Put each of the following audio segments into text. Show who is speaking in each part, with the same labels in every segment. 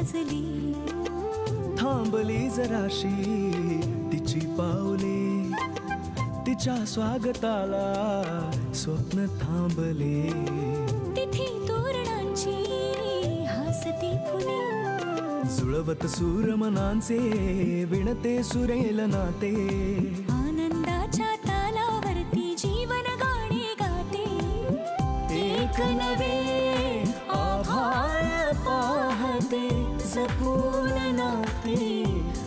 Speaker 1: माजली,
Speaker 2: थांबली जराशी तिची पावले, तिच्या स्वागताला स्वप्न थांबले,
Speaker 1: तिथे तोरणांची हसती फुले,
Speaker 2: जुळवत सूर मनांचे विणते सुरेल नाते,
Speaker 1: आनंदाच्या तालावरती जीवन गाणे गाते, एक नवे आभाळ पाहते, जपून नाते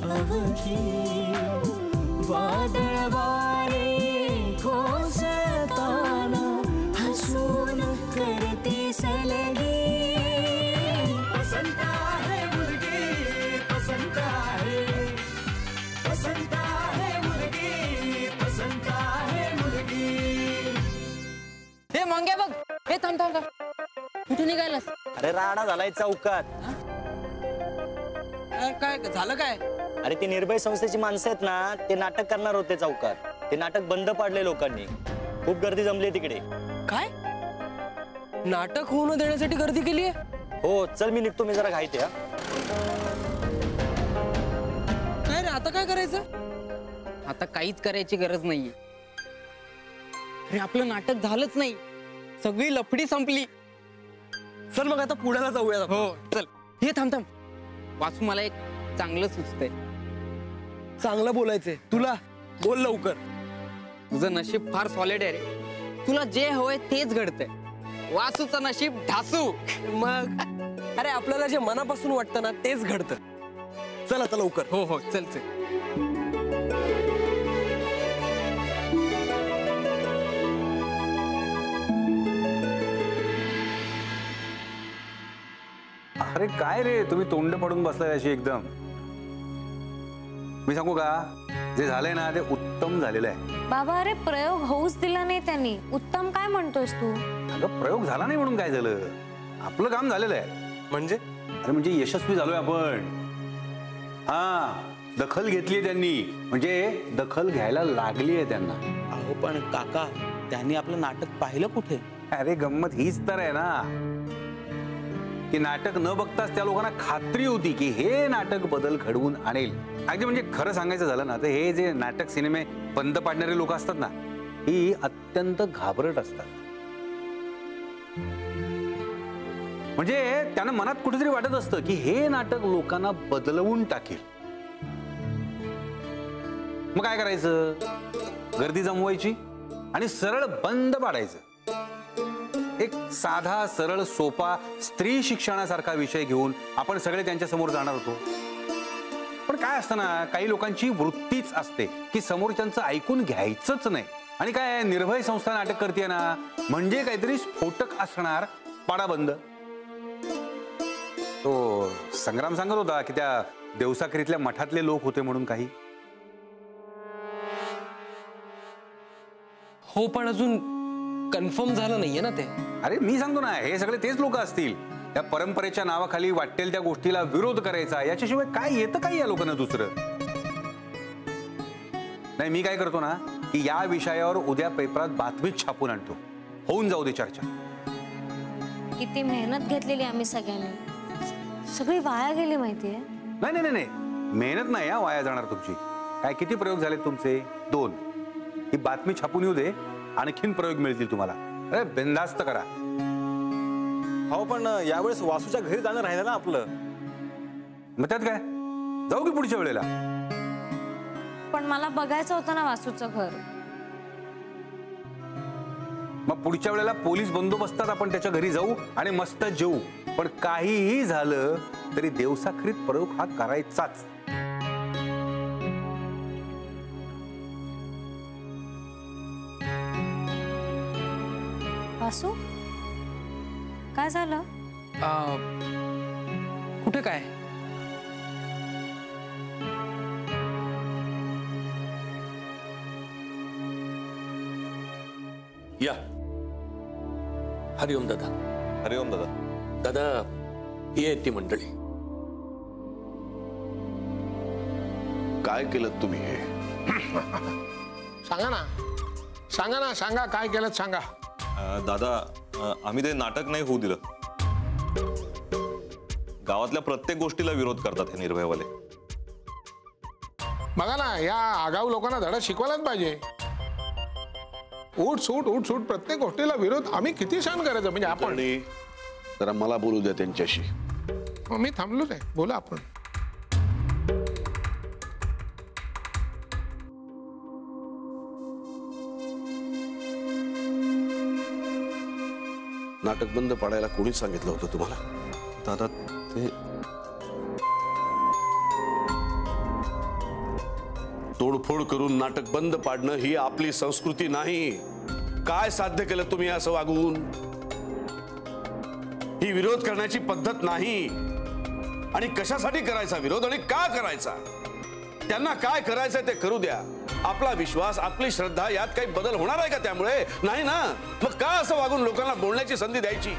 Speaker 1: अवघे, वादळ वारे कोसळताना हसून करते सलगे,
Speaker 2: पसंत आहे मुलगी, पसंत आहे, पसंत आहे मुलगी, पसंत आहे मुलगी.
Speaker 3: हे मंग्या बघ, हे थांब थांब थांब, कुठे निघालास?
Speaker 4: अरे राडा झालाय चौकात.
Speaker 3: काय झालं काय?
Speaker 4: अरे ती निर्भय संस्थेची माणसं आहेत ना, ते नाटक करणार होते चौकात. ते नाटक बंद पाडले लोकांनी. खूप गर्दी जमली तिकडे.
Speaker 3: काय नाटक होऊ न देण्यासाठी गर्दी केली आहे?
Speaker 4: हो चल मी निघतो, मी जरा घाईते.
Speaker 3: काय रे आता काय करायचं? आता काहीच करायची गरज नाहीये. अरे आपलं नाटक झालंच नाही, सगळी लफडी संपली.
Speaker 4: चल मग आता पुण्याला जाऊया.
Speaker 3: हो चल. हे थांब थांब, वासू मला एक चांगलं सुचतंय.
Speaker 4: चांगलं बोलायचंय तुला, बोल लवकर.
Speaker 3: तुझं नशीब फार सॉलिड आहे रे. तुला जे हवंय तेच घडतंय. वासूचं नशीब ढासू.
Speaker 4: मग अरे आपल्याला जे मनापासून वाटतं ना तेच घडतं. चल आता लवकर.
Speaker 3: हो हो चल चल.
Speaker 5: अरे काय रे तुम्ही तोंड पडून बसलाय अशी एकदम. मी सांगू का, जे झालंय ना ते उत्तम झालेलं आहे.
Speaker 6: बाबा अरे प्रयोग होऊच दिला नाही त्यांनी. उत्तम काय म्हणतोस तू?
Speaker 5: अगं प्रयोग झाला नाही म्हणून काय झालं, आपलं काम झालेलं आहे. म्हणजे अरे म्हणजे यशस्वी झालोय आपण. हा दखल घेतली त्यांनी, म्हणजे दखल घ्यायला लागली आहे त्यांना.
Speaker 7: अहो पण काका, त्यांनी आपलं नाटक पाहिलं कुठे?
Speaker 5: अरे गंमत हीच तर आहे ना की नाटक न बघताच त्या लोकांना खात्री होती की हे नाटक बदल घडवून आणेल. अगदी म्हणजे खरं सांगायचं झालं ना तर हे जे नाटक सिनेमे बंद पाडणारे लोक असतात ना, ही अत्यंत घाबरट असतात. म्हणजे त्यांना मनात कुठेतरी वाटत असतं की हे नाटक लोकांना बदलवून टाकेल. मग काय करायचं, गर्दी जमवायची आणि सरळ बंद पाडायचं. एक साधा सरळ सोपा स्त्री शिक्षणासारखा विषय घेऊन आपण सगळे त्यांच्या समोर जाणार होतो. पण काय असतं ना, काही लोकांची वृत्तीच असते की समोरच्यांचं ऐकून घ्यायचंच नाही. आणि काय निर्भय संस्था नाटक करते ना म्हणजे काहीतरी स्फोटक असणार, पाडा बंद. तो संग्राम सांगत होता की त्या देवसाखरीतल्या मठातले लोक होते म्हणून काही.
Speaker 8: हो पण अजून कन्फर्म झालं नाहीये ना ते.
Speaker 5: अरे मी सांगतो ना, हे सगळे तेच लोक असतील. त्या परंपरेच्या नावाखाली वाटेल त्या गोष्टीला विरोध करायचा, याच्याशिवाय काय येतं काय या लोकांना दुसरं. नाही मी काय करतो ना की या विषयावर उद्या पेपरात बातमीच छापून आणतो. होऊन जाऊ दे चर्चा.
Speaker 6: किती मेहनत घेतलेली आम्ही सगळ्यांनी, सगळी वाया गेली माहितीये.
Speaker 5: नाही नाही नाही, मेहनत नाही हा वाया जाणार तुमची. काय किती प्रयोग झाले तुमचे? 2. ही बातमी छापून येऊ दे, आणखीन प्रयोग मिळतील तुम्हाला. अरे बिनधास्त करा.
Speaker 4: हो पण यावेळेस वासूच्या घरी जाणं राहिलं ना आपलं.
Speaker 5: मग त्यात काय, जाऊ की पुढच्या वेळेला.
Speaker 6: पण मला बघायचं होतं ना वासूचं घर.
Speaker 5: मग पुढच्या वेळेला पोलीस बंदोबस्तात आपण त्याच्या घरी जाऊ आणि मस्त जेऊ. पण काहीही झालं तरी देवसाखरीत प्रयोग हा करायचाच.
Speaker 6: वासू काय झालं?
Speaker 8: कुठे काय?
Speaker 7: या. हरिओम दादा.
Speaker 9: हरिओम दादा.
Speaker 7: दादा ही आहे ती मंडळी.
Speaker 9: काय केलं तुम्ही हे?
Speaker 10: सांगा ना, सांगा ना, सांगा काय केलं सांगा.
Speaker 9: दादा आम्ही ते नाटक नाही होऊ दिलं. गावातल्या प्रत्येक गोष्टीला विरोध करतात हे निर्भयवाले.
Speaker 10: बघा ना, या आगाऊ लोकांना धडा शिकवायलाच पाहिजे. उठ सूट प्रत्येक गोष्टीला विरोध. आम्ही किती सहन करायचं म्हणजे आपण.
Speaker 9: आणि जरा मला बोलू द्या त्यांच्याशी.
Speaker 10: मी थांबलोच आहे, बोला आपण.
Speaker 9: नाटक बंद पाडायला कोणी सांगितलं होतं तुम्हाला?
Speaker 11: दादा ते
Speaker 9: तोडफोड करून नाटक बंद पाडणं ही आपली संस्कृती नाही. काय साध्य केलं तुम्ही असं वागून? ही विरोध करण्याची पद्धत नाही. आणि कशासाठी करायचा विरोध आणि का करायचा? त्यांना काय करायचं ते करू द्या. आपला विश्वास, आपली श्रद्धा यात काही बदल होणार आहे का त्यामुळे? नाही ना. मग का असं वागून लोकांना बोलण्याची संधी द्यायची?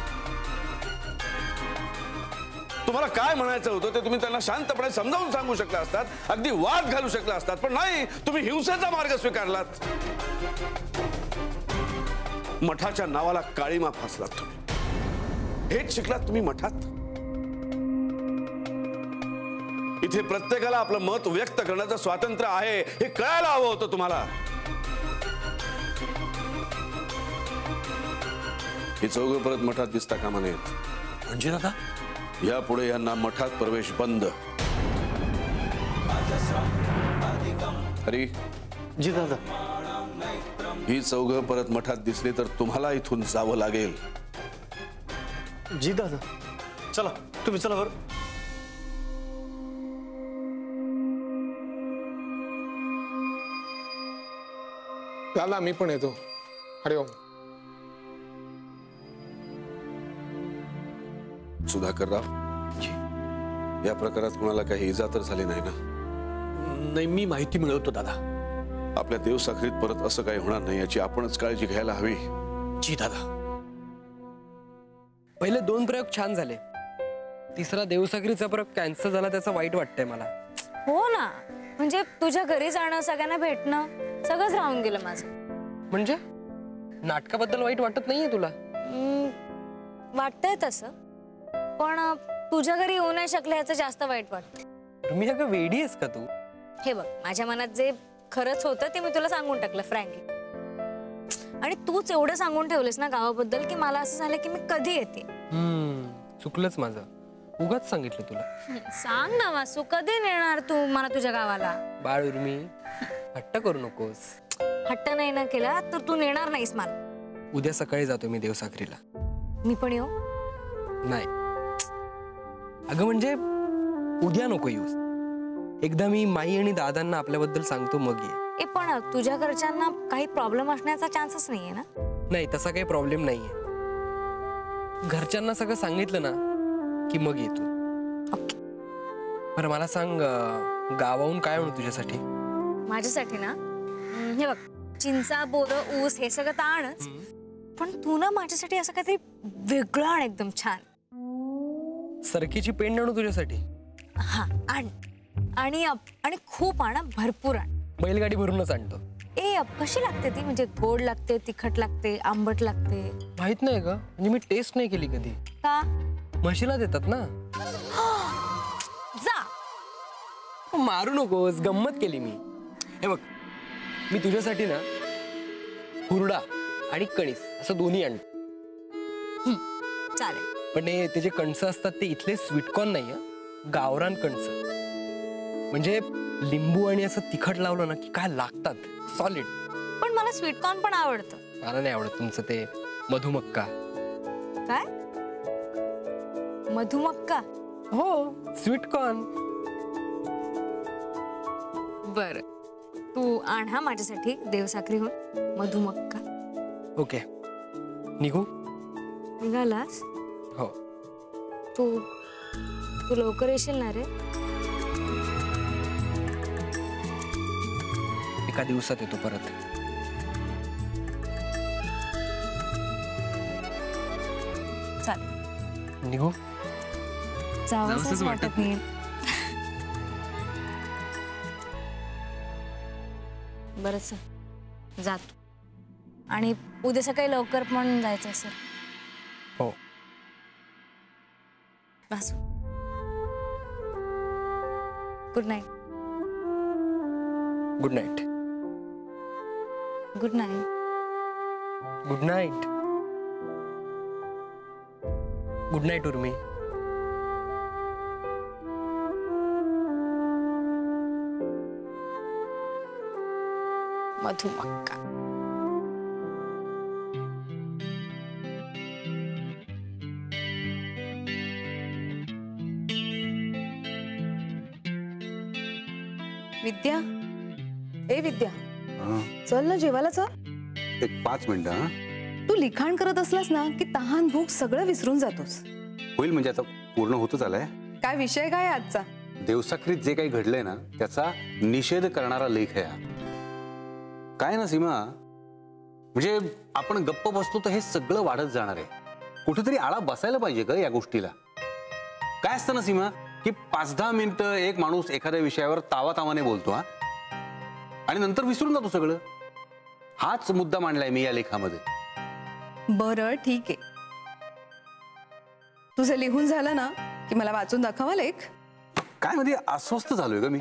Speaker 9: तुम्हाला काय म्हणायचं होतं ते तुम्ही त्यांना शांतपणे समजावून सांगू शकला असतात, अगदी वाद घालू शकला असतात. पण नाही, तुम्ही हिंसेचा मार्ग स्वीकारलात. मठाच्या नावाला काळीमा फासलात तुम्ही. हेच शिकलात तुम्ही मठात. इथे प्रत्येकाला आपलं मत व्यक्त करण्याचं स्वातंत्र्य आहे हे कळायला हवं होतं तुम्हाला. हे चौघं परत मठात दिसता कामा नयेत.
Speaker 11: म्हणजे दादा
Speaker 9: यापुढे यांना मठात प्रवेश बंद. अरे
Speaker 11: जी दादा.
Speaker 9: ही चौघं परत मठात दिसली तर तुम्हाला इथून जावं लागेल.
Speaker 11: जी दादा. चला तुम्ही चला बरं.
Speaker 10: दादा मी पण येतो. हरिओम.
Speaker 9: सुधाकरराव, या प्रकारात कोणाला काही इजा तर झाली नाही ना?
Speaker 11: नाही, मी माहिती मिळवतो दादा.
Speaker 9: आपल्या देवसाखरीत परत असं काही होणार नाही याची आपणच काळजी घ्यायला हवी.
Speaker 11: जी दादा.
Speaker 8: पहिले 2 प्रयोग छान झाले. तिसरा देवसाखरीचा प्रयोग कॅन्सल झाला, त्याचं वाईट वाटतंय मला.
Speaker 6: हो ना, म्हणजे तुझ्या घरी जाणं, सगळ्यांना भेटणं, सगळंच राहून गेलं माझं.
Speaker 8: म्हणजे नाटकाबद्दल वाईट वाटत नाहीये तुला?
Speaker 6: वाटतंय तसं, पण तुझ्या घरी येऊ नाही शकले याचं जास्त वाईट वाटतंय.
Speaker 8: तुम्ही अगं वेडी आहेस का तू?
Speaker 6: हे बघ, माझ्या मनात जे खरंच होतं ते मी तुला सांगून टाकलं फ्रँकली. आणि तूच एवढं सांगून ठेवलेस ना गावाबद्दल की मला असं झालं की मी कधी येते.
Speaker 8: चुकलंच माझं. उगाच सांगितलं तुला.
Speaker 6: सांग ना वासू, कधी नेणार तू मला तुझ्या गावाला?
Speaker 8: बाळ उर्मी, हट्ट करू नकोस.
Speaker 6: हट्ट नाही ना केला तर तू नेणार नाहीस मला.
Speaker 8: उद्या सकाळी जातो मी देवसाखरीला.
Speaker 6: मी पण येऊ?
Speaker 8: नाही अगं, म्हणजे उद्या नको येऊस. एकदा मी माई आणि दादांना आपल्याबद्दल सांगतो मग ये.
Speaker 6: पण तुझ्या घरच्यांना काही प्रॉब्लेम असण्याचा चान्सच नाहीये ना?
Speaker 8: नाही, तसा काही प्रॉब्लेम नाहीये. घरच्यांना सगळं सांगितलं ना की मग ये तू. बरं मला सांग, गावाहून काय म्हणू तुझ्यासाठी?
Speaker 6: माझ्यासाठी ना, हे बघ, चिंचा, बोरं, ऊस हे सगळं तर आणच, पण तू ना माझ्यासाठी असं काहीतरी वेगळं आण, एकदम छान.
Speaker 8: सरकीची पेंड आणू तुझ्यासाठी?
Speaker 6: हा आण. आणि खूप आण, भरपूर आण.
Speaker 8: बैलगाडी भरूनच आणतो.
Speaker 6: कशी लागते ती? म्हणजे गोड लागते, तिखट लागते, आंबट लागते?
Speaker 8: माहित नाही ग, म्हणजे मी टेस्ट नाही केली कधी.
Speaker 6: का?
Speaker 8: म्हशीला देतात ना.
Speaker 6: जा
Speaker 8: मारू नकोस, गंमत केली मी. हे बघ, मी तुझ्यासाठी ना हुरडा आणि कणीस असं दोन्ही आणतो.
Speaker 6: चालेल.
Speaker 8: पण ते जे कणस असतात ते इथले स्वीटकॉर्न नाही, गावरान कणस. म्हणजे लिंबू आणि असं तिखट लावलं ना की काय लागतात, सॉलिड.
Speaker 6: पण मला स्वीटकॉर्न पण आवडतं.
Speaker 8: मला नाही आवडत तुमचं ते मधुमक्का.
Speaker 6: काय? मधुमक्का?
Speaker 8: हो, स्वीटकॉर्न.
Speaker 6: बर, तू आण हा माझ्यासाठी देवसाखरीहून मधुमक्का.
Speaker 8: ओके, निघू?
Speaker 6: निघालास?
Speaker 8: हो.
Speaker 6: तू लवकर येशील ना रे?
Speaker 8: एका दिवसात येतो परत.
Speaker 6: चालेल.
Speaker 8: निघू?
Speaker 6: जावंसच वाटत नाही. बरंच जातो. आणि उद्या सकाळी लवकर पण जायचं असेल.
Speaker 8: हो.
Speaker 6: Vasu, good night.
Speaker 8: Good night.
Speaker 6: Good night.
Speaker 8: Good night. Good night Urmi.
Speaker 6: मधुमक्का.
Speaker 12: विद्या, ए विद्या, चल ना जेवायला चल.
Speaker 5: एक 5 मिनिटं. हा
Speaker 12: तू लिखाण करत असलास ना की तहान भूक सगळं विसरून जातोस.
Speaker 5: होईल म्हणजे आता पूर्ण होतच आलाय.
Speaker 12: काय विषय काय आहे आजचा?
Speaker 5: देवसाखरीत जे काही घडलंय ना त्याचा निषेध करणारा लेख आहे. काय ना सीमा, म्हणजे आपण गप्प बसलो तर हे सगळं वाढत जाणार आहे. कुठेतरी आळा बसायला पाहिजे का या गोष्टीला. काय असतं ना सीमा की 5-10 मिनिटं एक माणूस एखाद्या विषयावर तावातावाने बोलतो हा आणि नंतर विसरून जातो सगळं. हाच मुद्दा मांडलाय मी या लेखामध्ये.
Speaker 12: बरं ठीक आहे, तुझं लिहून झालं ना की मला वाचून दाखवा लेख.
Speaker 5: काय मध्ये अस्वस्थ झालोय का मी.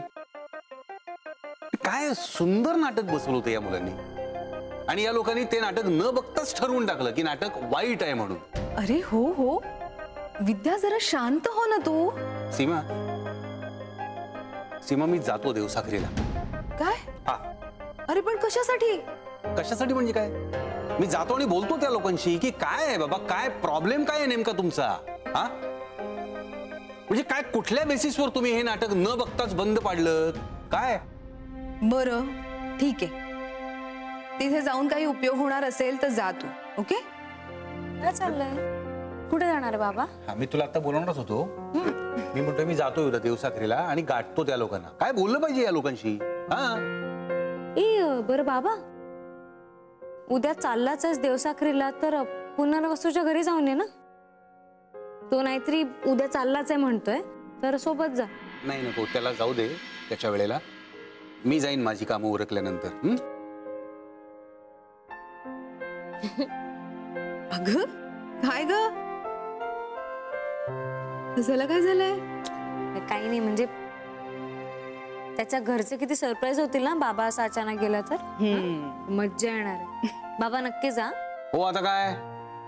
Speaker 5: काय सुंदर नाटक बसवलं होतं या मुलांनी आणि या लोकांनी ते नाटक न बघताच ठरवून टाकलं की नाटक वाईट आहे म्हणून.
Speaker 12: अरे हो हो विद्या, जरा शांत हो ना तू.
Speaker 5: सीमा, सीमा मी जातो देवसाखरीला.
Speaker 12: काय?
Speaker 5: हा.
Speaker 12: अरे पण कशासाठी?
Speaker 5: कशासाठी म्हणजे काय? मी जातो आणि बोलतो त्या लोकांशी की काय आहे बाबा, काय प्रॉब्लेम काय आहे नेमका तुमचा. हा म्हणजे काय, कुठल्या बेसिसवर तुम्ही हे नाटक न बघताच बंद पाडलं काय?
Speaker 12: बरं ठीक आहे, तिथे जाऊन काही उपयोग होणार असेल तर जा तू. ओके.
Speaker 6: काय चाललंय? कुठे जाणार आहे बाबा?
Speaker 5: हा मी तुला आता बोलवणारच होतो. मी म्हणतोय मी जातोय उद्या देवसाखरीला आणि गाठतो त्या लोकांना. काय बोललं पाहिजे या लोकांशी. हा
Speaker 6: बरं बाबा, उद्या चाललाच आहेस देवसाखरीला तर पुनर्वसूच्या घरी जाऊन ये ना. तो नाहीतरी उद्या चाललाच आहे म्हणतोय तर सोबत जा.
Speaker 5: नाही नको, त्याला जाऊ दे त्याच्या वेळेला. मी जाईन माझी कामं उरकल्यानंतर.
Speaker 12: अगं काय ग, झालं काय झालंय?
Speaker 6: काही नाही, म्हणजे त्याच्या घरचे किती सरप्राईज होतील ना बाबा असं अचानक गेला तर. मज्जा येणार आहे. बाबा नक्की जा.
Speaker 5: हो आता काय,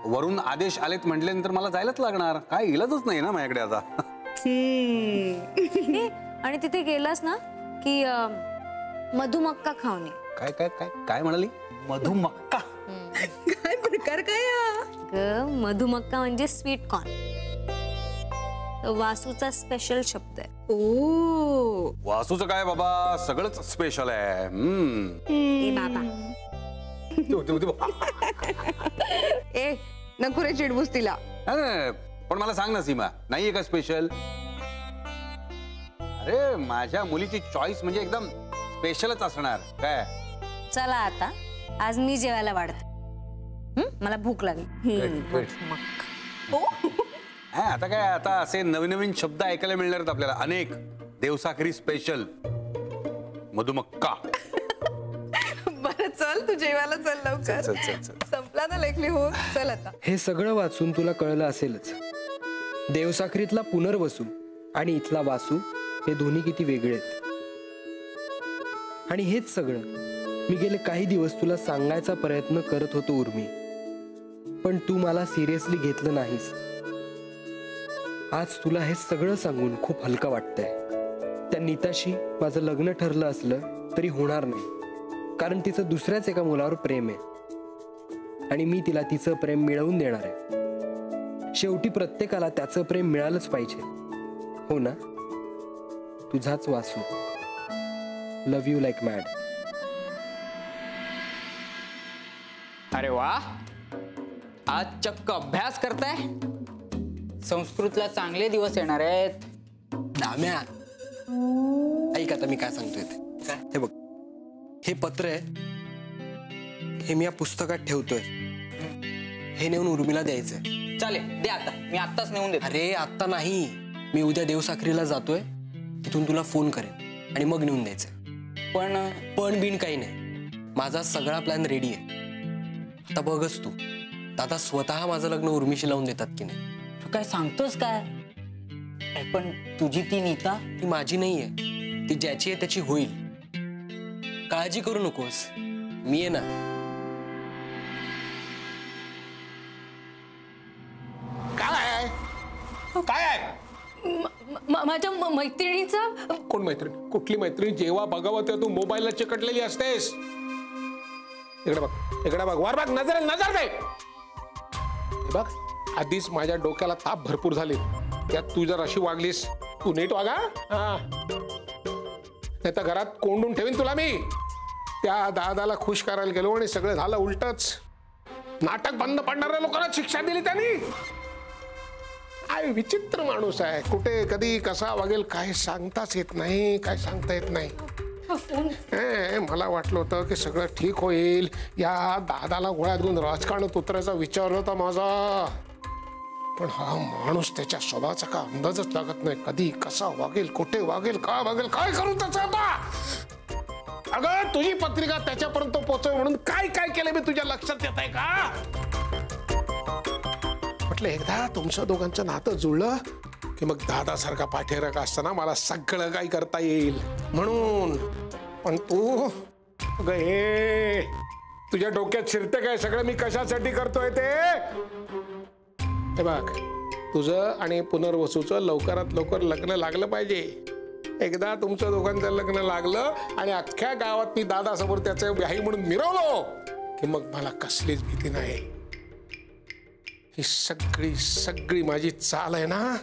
Speaker 5: वरून आदेश आलेत म्हटल्यानंतर मला जायलाच लागणार. काय इलाजच नाही ना माझ्याकडे आता.
Speaker 6: आणि तिथे गेलास ना की मधुमक्का खाऊन ये.
Speaker 5: काय काय काय काय म्हणाली? मधुमक्का?
Speaker 12: काय प्रकार काय?
Speaker 6: मधुमक्का म्हणजे स्वीट कॉर्न. वासूचा स्पेशल शब्द आहे.
Speaker 12: ओ
Speaker 5: वासूचं काय बाबा, सगळंच स्पेशल आहे.
Speaker 6: ए बाबा,
Speaker 12: ए नको रे चिडबूस तिला.
Speaker 5: पण मला सांग ना सीमा, नाहीये का स्पेशल? अरे माझ्या मुलीची चॉईस म्हणजे एकदम स्पेशलच असणार. काय
Speaker 6: चला आता आज मी जेवायला वाढते. मला भूक लागली.
Speaker 5: आता काय, आता असे नवीन नवीन शब्द ऐकायला मिळणार आहेत आपल्याला अनेक. देवसाखरी स्पेशल, मधुमक्का.
Speaker 12: बरं चल तू जेवायला चल लवकर.
Speaker 5: चल चल चल.
Speaker 12: संपला ना लेख लिहून, चल आता.
Speaker 8: हे सगळं वाचून तुला कळलं असेलच, देवसाखरीतला पुनर्वसू आणि इथला वासू हे दोन्ही किती वेगळे आहेत. आणि हेच सगळं मी गेले काही दिवस तुला सांगायचा प्रयत्न करत होतो उर्मी, पण तू मला सिरियसली घेतलं नाहीस. आज तुला हे सगळं सांगून खूप हलकं वाटतंय. त्या नीताशी माझं लग्न ठरलं असलं तरी होणार नाही, कारण तिचं दुसऱ्याच एका मुलावर प्रेम आहे आणि मी तिला तिचं प्रेम मिळवून देणार आहे. शेवटी प्रत्येकाला त्याचं प्रेम मिळालंच पाहिजे, हो ना? तुझाच Vasu. Love you like mad.
Speaker 3: अरे वा, आज चक्क अभ्यास करताय. संस्कृतला चांगले दिवस येणार आहेत.
Speaker 8: दाम्या, ऐक आता मी काय सांगतोय ते. हे बघ, हे पत्र आहे, हे मी या पुस्तकात ठेवतोय. हे नेऊन उर्मिला द्यायचंय.
Speaker 3: चालेल, दे आता. मी आत्ताच नेऊन देतो.
Speaker 8: अरे आत्ता नाही, मी उद्या देवसाखरीला जातोय, तिथून तुला फोन करेन आणि मग नेऊन द्यायचंय. पण बिन काही नाही, माझा सगळा प्लॅन रेडी आहे. आता बघच तू, दादा स्वतः माझं लग्न उर्मिशी लावून देतात की नाही.
Speaker 3: तू काय सांगतोस काय? पण तुझी ती नीता,
Speaker 8: ती माझी नाहीये, ती ज्याची आहे त्याची होईल. काळजी करू नकोस, मी आहे ना.
Speaker 10: काय आहे?
Speaker 6: माझ्या मैत्रिणीचा.
Speaker 10: कोण मैत्रीण? कुठली मैत्रीण? जेव्हा बघावं तेव्हा तू मोबाईलला चिकटलेली असतेस. इकडे बघ, इकडे बघ, वर बघ, नजर नजर दे. बघ, आधीच माझ्या डोक्याला ताप भरपूर झाले, त्यात तू जर अशी वागलीस. तू नीट वागा, नाही तर घरात कोंडून ठेवीन तुला मी. त्या दादाला खुश करायला गेलो आणि सगळं झालं उलटच. नाटक बंद पडणाऱ्या लोकांना शिक्षा दिली त्यांनी. विचित्र माणूस आहे. कुठे कधी कसा वागेल काय सांगताच येत नाही, काय सांगता येत नाही. मला वाटलं होतं की सगळं ठीक होईल. या दादाला गोळ्यात घेऊन राजकारणात उतरायचा विचार होता माझा, पण हा माणूस त्याच्या स्वभावाचा का अंदाजच लागत नाही. कधी कसा वागेल, कुठे वागेल, का वागेल, काय करू त्याचा आता. अगं तुझी पत्रिका त्याच्यापर्यंत पोहोचव म्हणून काय काय केलं मी तुझ्या लक्षात येत आहे का? म्हटलं एकदा तुमच्या दोघांचं नातं जुळलं की मग दादासारखा पाठीराखा असताना मला सगळं काही करता येईल म्हणून. पण तू हे तुझ्या डोक्यात शिरते काय सगळं मी कशासाठी करतोय ते? हे बघ, तुझं आणि पुनर्वसूचं लवकरात लवकर लग्न लागलं पाहिजे. एकदा तुमच्या दोघांचं लग्न लागलं आणि अख्ख्या गावात मी दादासमोर त्याचं व्याही म्हणून मिरवलो की मग मला कसलीच भीती नाही. ही सगळी सगळी माझी चाल आहे ना,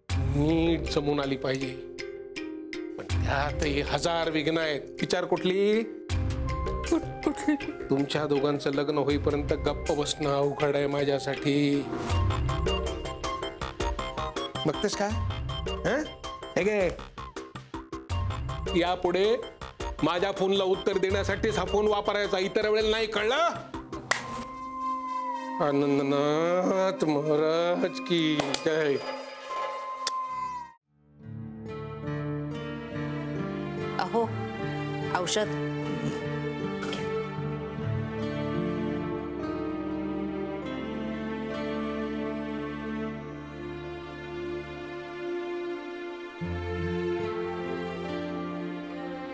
Speaker 10: नीट जमून आली पाहिजे. पण त्यातही 1000 विघ्न आहेत. विचार कुठली? तुमच्या दोघांचं लग्न होईपर्यंत गप्प बसणं अवघड आहे माझ्यासाठी. बघतेस काय? यापुढे माझ्या फोनला उत्तर देण्यासाठीच हा फोन वापरायचा, इतर वेळेला नाही. कळलं? आनंदनाथ महाराज की जय.
Speaker 13: अहो, औषध.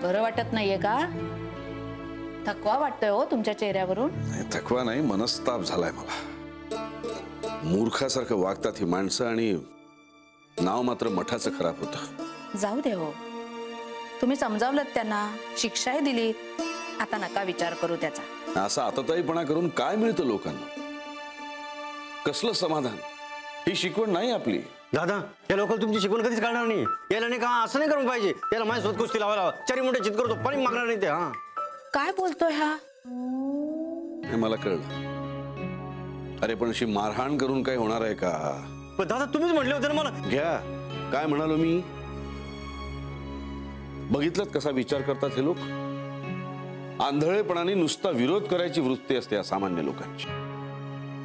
Speaker 13: बरं वाटत नाहीये का? थकवा वाटतोय हो तुमच्या चेहऱ्यावरून.
Speaker 9: थकवा नाही, मनस्ताप झालाय मला. मूर्खासारखं वागतात ही माणसं आणि नाव मात्र मठाचं खराब होतं.
Speaker 13: जाऊ दे हो, तुम्ही समजावलंत त्यांना, शिक्षाही दिली. आता नका विचार करू त्याचा.
Speaker 9: असा आतताईपणा करून काय मिळतं लोकांना? कसलं समाधान? ही शिकवण नाही आपली.
Speaker 4: दादा, या लोकांना तुमची शिकवण कधीच कळणार नाही. याला नाही का असं नाही करून पाहिजे. याला माझ्यासोबत कुस्ती लावायला चारी मोठे चित करतो, पण मागणार नाही ते. हा,
Speaker 13: काय बोलतोय हा?
Speaker 9: हे मला कळलं. अरे पण अशी मारहाण करून काय होणार आहे का?
Speaker 4: पण दादा तुम्हीच म्हटले होते ना मला.
Speaker 9: घ्या, काय म्हणालो मी? बघितलं कसा विचार करतात हे लोक? आंधळेपणाने नुसता विरोध करायची वृत्ती असते या सामान्य लोकांची.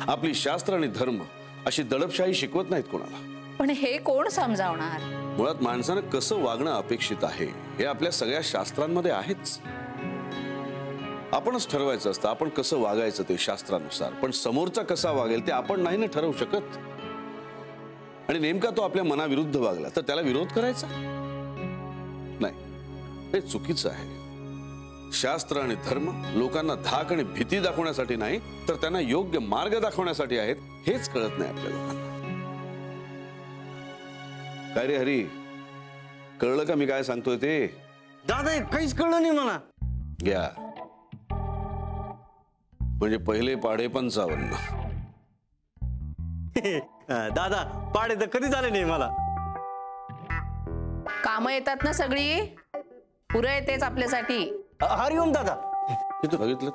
Speaker 9: आपली शास्त्र आणि धर्म अशी दडपशाही शिकवत नाहीत कोणाला.
Speaker 13: पण हे कोण समजावणार?
Speaker 9: मुळात माणसानं कसं वागणं अपेक्षित आहे हे आपल्या सगळ्या शास्त्रांमध्ये आहेच. आपणच ठरवायचं असतं आपण कसं वागायचं ते शास्त्रानुसार. पण समोरचा कसा वागेल ते आपण नाही ना ठरवू शकत. आणि नेमका तो आपल्या मनाविरुद्ध वागला तर त्याला विरोध करायचा नाही, हे चुकीचं आहे. शास्त्र आणि धर्म लोकांना धाक आणि भीती दाखवण्यासाठी नाही तर त्यांना योग्य मार्ग दाखवण्यासाठी आहेत, हेच कळत नाही आपल्या लोकांना. काय रे हरी, कळलं का मी काय सांगतोय ते?
Speaker 4: दादा काहीच कळलं नाही मला.
Speaker 9: घ्या, म्हणजे पहिले पाढे 55.
Speaker 4: दादा पाढे तर कधी झाले नाही मला.
Speaker 13: कामं येतात ना सगळी, पुरं येतेच आपल्यासाठी.
Speaker 4: हरिओम दादा.
Speaker 9: तिथं बघितलं,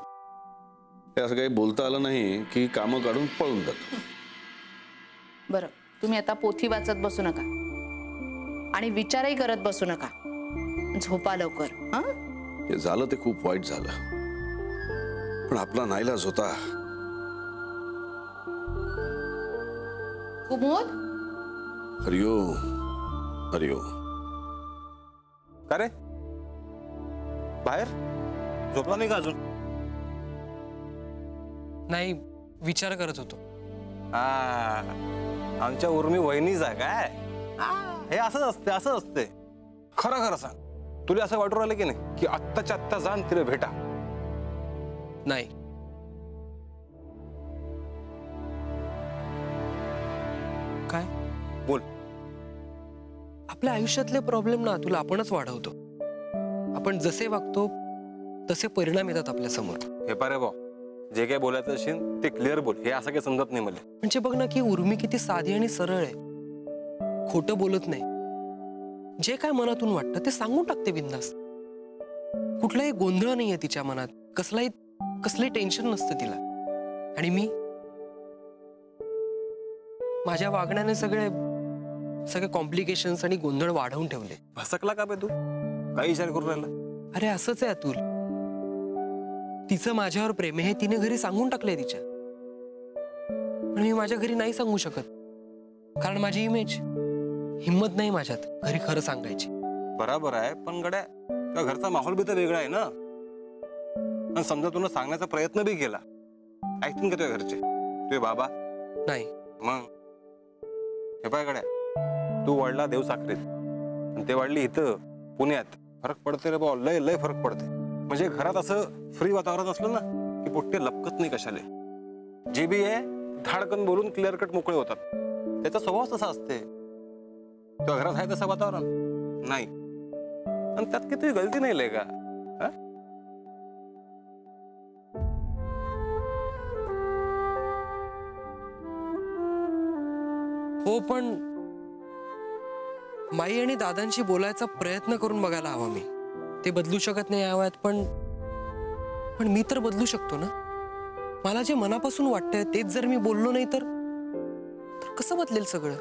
Speaker 9: हे असं काही बोलता आलं नाही की कामं काढून पळून जात.
Speaker 13: बरं, तुम्ही आता पोथी वाचत बसू नका आणि विचारही करत बसू नका. झोपा लवकर.
Speaker 9: हे झालं ते खूप वाईट झालं, पण आपला नाईलाज होता.
Speaker 13: कुमोद.
Speaker 9: हरिओम हरिओम.
Speaker 11: का रे, बाहेर झोपला नाही का अजून?
Speaker 8: नाही, विचार करत होतो.
Speaker 11: आमच्या उर्मी वहिनीच आहे काय? हे असंच असते, असं असते. खरं खरं सांग,
Speaker 5: तुला असं वाटून राहिलं की नाही की आत्ताच्या आत्ता जाण तिला भेटा?
Speaker 8: नाही. काय
Speaker 5: बोल.
Speaker 8: आपल्या आयुष्यातले प्रॉब्लेम ना तुला आपणच वाढवतो. आपण जसे वागतो तसे परिणाम येतात आपल्या समोर.
Speaker 5: हे पारे भाऊ, जे काय बोलायचं असेल ते क्लिअर बोल. हे असं काही समजत नाही मला.
Speaker 8: म्हणजे बघ ना की उर्मी किती साधी आणि सरळ आहे. खोटं बोलत नाही. जे काय मनातून वाटतं ते सांगून टाकते बिंदास. कुठलाही गोंधळ नाहीये तिच्या मनात. कसलंही टेन्शन नसतं तिला. आणि मी माझ्या वागण्याने सगळे कॉम्प्लिकेशन्स आणि गोंधळ वाढवून ठेवले.
Speaker 5: भसकला का बे तू? काही विचार करून राहिला?
Speaker 8: अरे असंच आहे अतुल. तिचं माझ्यावर प्रेम आहे हे तिने घरी सांगून टाकलंय तिच्या. पण मी माझ्या घरी नाही सांगू शकत. कारण माझी इमेज, हिम्मत नाही माझ्यात घरी खरं सांगायची.
Speaker 5: बरोबर आहे, पण गड्या तुझ्या घरचा माहोल बी तर वेगळा आहे ना. पण समजा तुला सांगण्याचा प्रयत्न बी केला, ऐकतील का तुझ्या घरचे? तुझे बाबा
Speaker 8: नाही.
Speaker 5: मग हे पाय गड्या, तू वाढला देवसाखरीत आणि ते वाढली इथं पुण्यात. फरक पडते रे भाऊ, लय लय फरक पडते. म्हणजे घरात असं फ्री वातावरण असलं ना की पोट्टे लपकत नाही कशाले. जे बी आहे धाडकन बोलून क्लिअर कट मोकळे होतात. त्याचा स्वभाव तसा असते. तुझ्या घरात आहे तसं वातावरण नाही. आणि त्यात किती गलती नाही लय का?
Speaker 8: हो, पण माई आणि दादांशी बोलायचा प्रयत्न करून बघायला हवा मी. ते बदलू शकत नाही या वयात, पण मी तर बदलू शकतो ना. मला जे मनापासून वाटतंय तेच जर मी बोललो नाही तर कसं बदलेल सगळं?